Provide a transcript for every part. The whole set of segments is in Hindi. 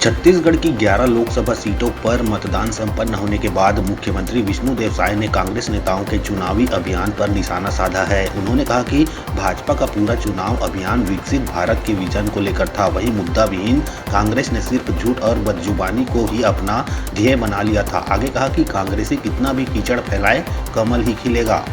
छत्तीसगढ़ की 11 लोकसभा सीटों पर मतदान संपन्न होने के बाद मुख्यमंत्री विष्णुदेव साय ने कांग्रेस नेताओं के चुनावी अभियान पर निशाना साधा है। उन्होंने कहा कि भाजपा का पूरा चुनाव अभियान विकसित भारत के विजन को लेकर था। वहीं मुद्दा विहीन कांग्रेस ने सिर्फ झूठ और बदजुबानी को ही अपना ध्येय बना लिया था। आगे कहा कि कांग्रेसी कितना भी कीचड़ फैलाए, कमल ही खिलेगा।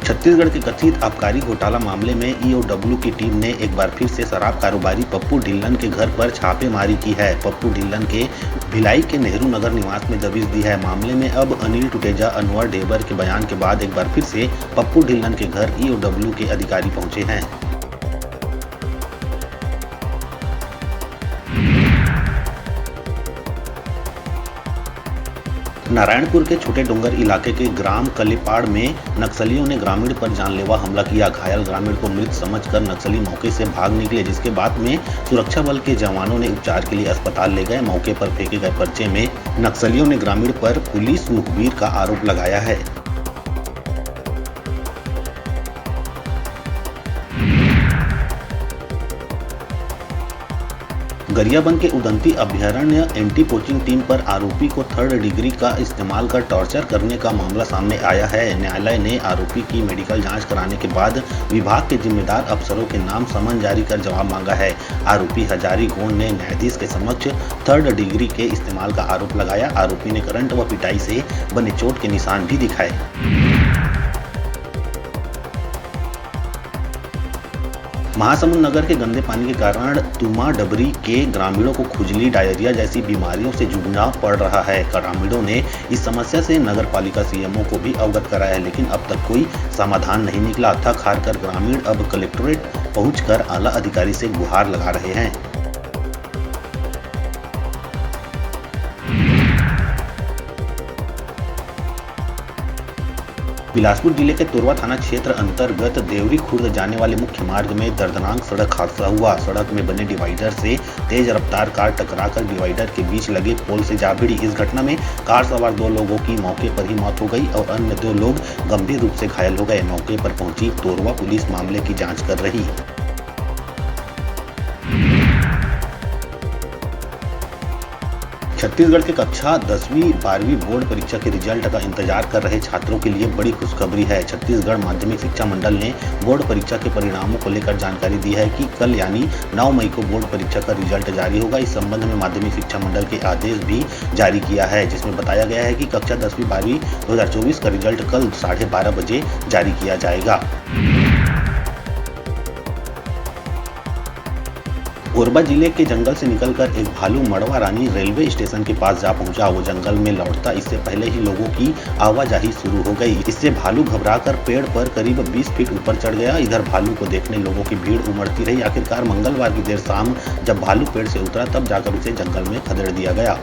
छत्तीसगढ़ के कथित आबकारी घोटाला मामले में ईओडब्ल्यू की टीम ने एक बार फिर से शराब कारोबारी पप्पू ढिल्लन के घर पर छापेमारी की है। पप्पू ढिल्लन के भिलाई के नेहरू नगर निवास में दबिश दी है। मामले में अब अनिल टुटेजा, अनवर ढेबर के बयान के बाद एक बार फिर से पप्पू ढिल्लन के घर ईओडब्ल्यू के अधिकारी पहुंचे हैं। नारायणपुर के छोटे डोंगर इलाके के ग्राम कलेपाड़ में नक्सलियों ने ग्रामीण पर जानलेवा हमला किया। घायल ग्रामीण को मृत समझकर नक्सली मौके से भाग निकले, जिसके बाद में सुरक्षा बल के जवानों ने उपचार के लिए अस्पताल ले गए। मौके पर फेंके गए पर्चे में नक्सलियों ने ग्रामीण पर पुलिस मुखबिर का आरोप लगाया है। गरियाबंद के उदंती अभ्यारण्य एंटी पोचिंग टीम पर आरोपी को 3rd डिग्री का इस्तेमाल कर टॉर्चर करने का मामला सामने आया है। न्यायालय ने आरोपी की मेडिकल जांच कराने के बाद विभाग के जिम्मेदार अफसरों के नाम समन जारी कर जवाब मांगा है। आरोपी हजारी गोंड ने न्यायाधीश के समक्ष 3rd डिग्री के इस्तेमाल का आरोप लगाया। आरोपी ने करंट व पिटाई से बने चोट के निशान भी दिखाए। महासमुंद नगर के गंदे पानी के कारण तुमा डबरी के ग्रामीणों को खुजली, डायरिया जैसी बीमारियों से जूझना पड़ रहा है। ग्रामीणों ने इस समस्या से नगर पालिका सीएमओ को भी अवगत कराया है, लेकिन अब तक कोई समाधान नहीं निकला। थक हार कर ग्रामीण अब कलेक्ट्रेट पहुंचकर आला अधिकारी से गुहार लगा रहे हैं। बिलासपुर जिले के तोरवा थाना क्षेत्र अंतर्गत देवरी खुर्द जाने वाले मुख्य मार्ग में दर्दनाक सड़क हादसा हुआ। सड़क में बने डिवाइडर से तेज रफ्तार कार टकराकर डिवाइडर के बीच लगे पोल से जा भिड़ी। इस घटना में कार सवार 2 लोगों की मौके पर ही मौत हो गई और अन्य 2 लोग गंभीर रूप से घायल हो गए। मौके पर पहुंची तोरवा पुलिस मामले की जाँच कर रही। छत्तीसगढ़ के कक्षा 10वीं 12वीं बोर्ड परीक्षा के रिजल्ट का इंतजार कर रहे छात्रों के लिए बड़ी खुशखबरी है। छत्तीसगढ़ माध्यमिक शिक्षा मंडल ने बोर्ड परीक्षा के परिणामों को लेकर जानकारी दी है कि कल यानी 9 मई को बोर्ड परीक्षा का रिजल्ट जारी होगा। इस संबंध में माध्यमिक शिक्षा मंडल के आदेश भी जारी किया है, जिसमें बताया गया है कि कक्षा 10वीं 12वीं 2024 का रिजल्ट कल 12:30 बजे जारी किया जाएगा। कोरबा जिले के जंगल से निकलकर एक भालू मड़वा रानी रेलवे स्टेशन के पास जा पहुंचा। वो जंगल में लौटता इससे पहले ही लोगों की आवाजाही शुरू हो गई। इससे भालू घबराकर पेड़ पर करीब 20 फीट ऊपर चढ़ गया। इधर भालू को देखने लोगों की भीड़ उमड़ती रही। आखिरकार मंगलवार की देर शाम जब भालू पेड़ से उतरा, तब जाकर उसे जंगल में खदेड़ दिया गया।